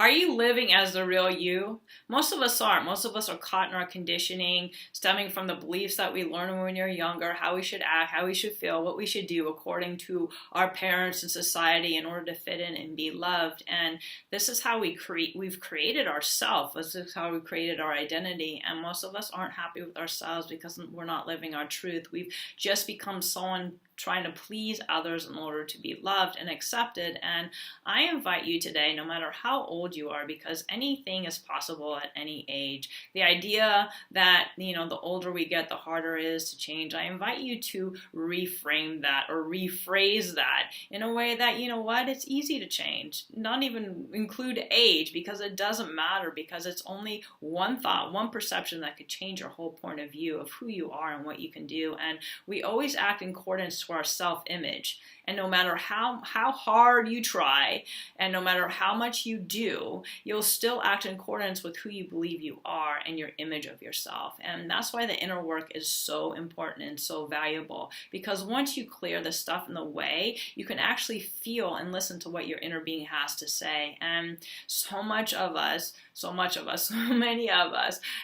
Are you living as the real you? Most of us aren't. Most of us are caught in our conditioning, stemming from the beliefs that we learned when we were younger, how we should act, how we should feel, what we should do according to our parents and society in order to fit in and be loved. And this is how we've created ourselves. This is how we created our identity. And most of us aren't happy with ourselves because we're not living our truth. We've just become someone trying to please others in order to be loved and accepted. And I invite you today, no matter how old you are, because anything is possible at any age. The idea that, the older we get, the harder it is to change. I invite you to reframe that or rephrase that in a way that, it's easy to change. Not even include age, because it doesn't matter, because it's only one thought, one perception that could change your whole point of view of who you are and what you can do. And we always act in accordance to our self-image. And no matter how hard you try, and no matter how much you do, you'll still act in accordance with who you believe you are and your image of yourself. And that's why the inner work is so important and so valuable. Because once you clear the stuff in the way, you can actually feel and listen to what your inner being has to say. And so many of us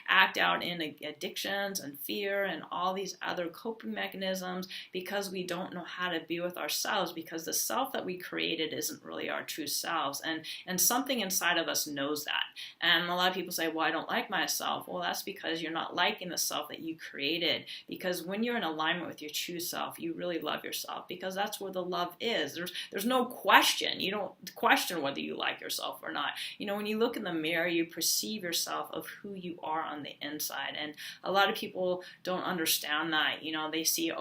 act out in addictions and fear and all these other coping mechanisms because we don't know how to be with ourselves, because the self that we created isn't really our true selves. And something inside of us knows that. And a lot of people say, well, I don't like myself. Well, that's because you're not liking the self that you created. Because when you're in alignment with your true self, you really love yourself, because that's where the love is. There's no question. You don't question whether you like yourself or not. When you look in the mirror, you perceive yourself of who you are on the inside. And a lot of people don't understand that. They see,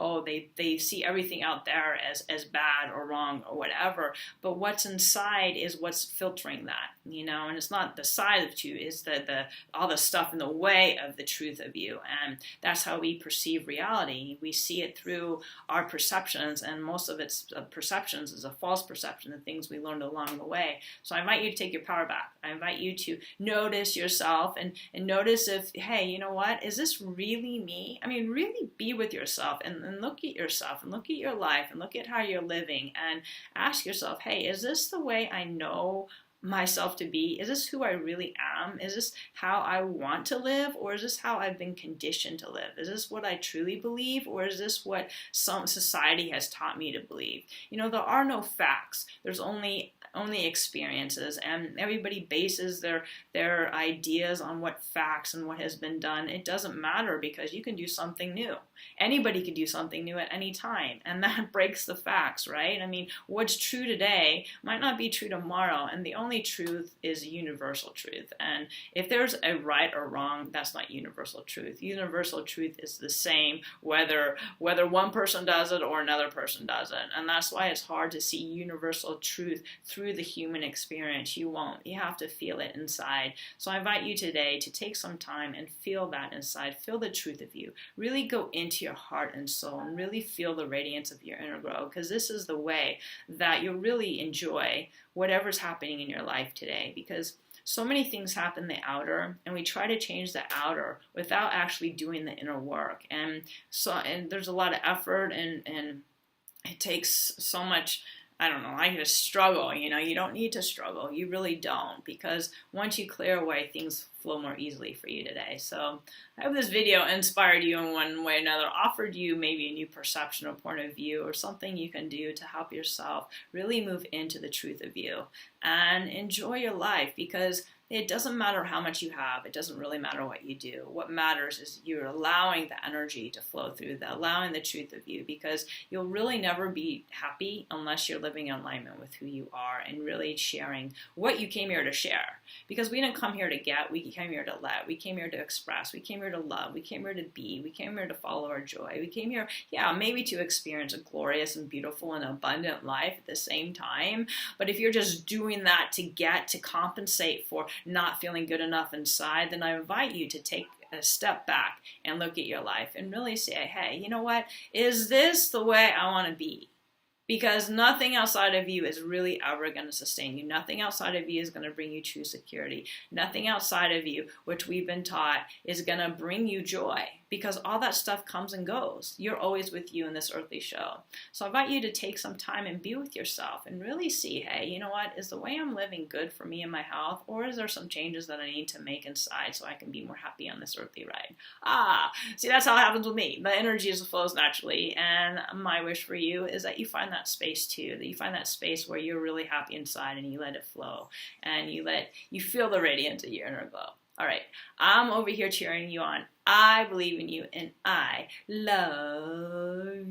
they see everything out there as bad or wrong or whatever. But what's inside is what's filtering that, and it's not the side of you, it's the all the stuff in the way of the truth of you. And that's how we perceive reality. We see it through our perceptions, and most of its perceptions is a false perception of things we learned along the way. So I invite you to take your power back. I invite you to notice yourself and notice if, hey, you know what, is this really me? I mean, really be with yourself and look at yourself and look at your life and look at how you're living and ask yourself, hey, is this the way I know myself to be? Is this who I really am? Is this how I want to live? Or is this how I've been conditioned to live? Is this what I truly believe? Or is this what some society has taught me to believe? There are no facts. There's only experiences, and everybody bases their ideas on what facts and what has been done. It doesn't matter, because you can do something new. Anybody can do something new at any time, and that breaks the facts, right? I mean, what's true today might not be true tomorrow, and the only truth is universal truth. And if there's a right or wrong, that's not universal truth. Universal truth is the same whether one person does it or another person does it. And that's why it's hard to see universal truth through the human experience. You won't. You have to feel it inside. So I invite you today to take some time and feel that inside. Feel the truth of you. Really go into your heart and soul and really feel the radiance of your inner glow, because this is the way that you'll really enjoy whatever's happening in your life today. Because so many things happen in the outer, and we try to change the outer without actually doing the inner work. And there's a lot of effort, and it takes so much, I just struggle. You don't need to struggle. You really don't, because once you clear away, things flow more easily for you today. So I hope this video inspired you in one way or another, offered you maybe a new perception or point of view, or something you can do to help yourself really move into the truth of you and enjoy your life. Because it doesn't matter how much you have. It doesn't really matter what you do. What matters is you're allowing the energy to flow through, allowing the truth of you, because you'll really never be happy unless you're living in alignment with who you are and really sharing what you came here to share. Because we didn't come here to get, we came here to let, we came here to express, we came here to love, we came here to be, we came here to follow our joy. We came here, maybe to experience a glorious and beautiful and abundant life at the same time. But if you're just doing that to compensate for not feeling good enough inside, then I invite you to take a step back and look at your life and really say, hey, you know what? Is this the way I want to be? Because nothing outside of you is really ever going to sustain you. Nothing outside of you is going to bring you true security. Nothing outside of you, which we've been taught, is going to bring you joy. because all that stuff comes and goes. You're always with you in this earthly show. So I invite you to take some time and be with yourself and really see, hey, you know what, is the way I'm living good for me and my health, or is there some changes that I need to make inside so I can be more happy on this earthly ride? See, that's how it happens with me. The energy just flows naturally, and my wish for you is that you find that space too, that you find that space where you're really happy inside and you let it flow, and you feel the radiance of your inner glow. All right, I'm over here cheering you on. I believe in you, and I love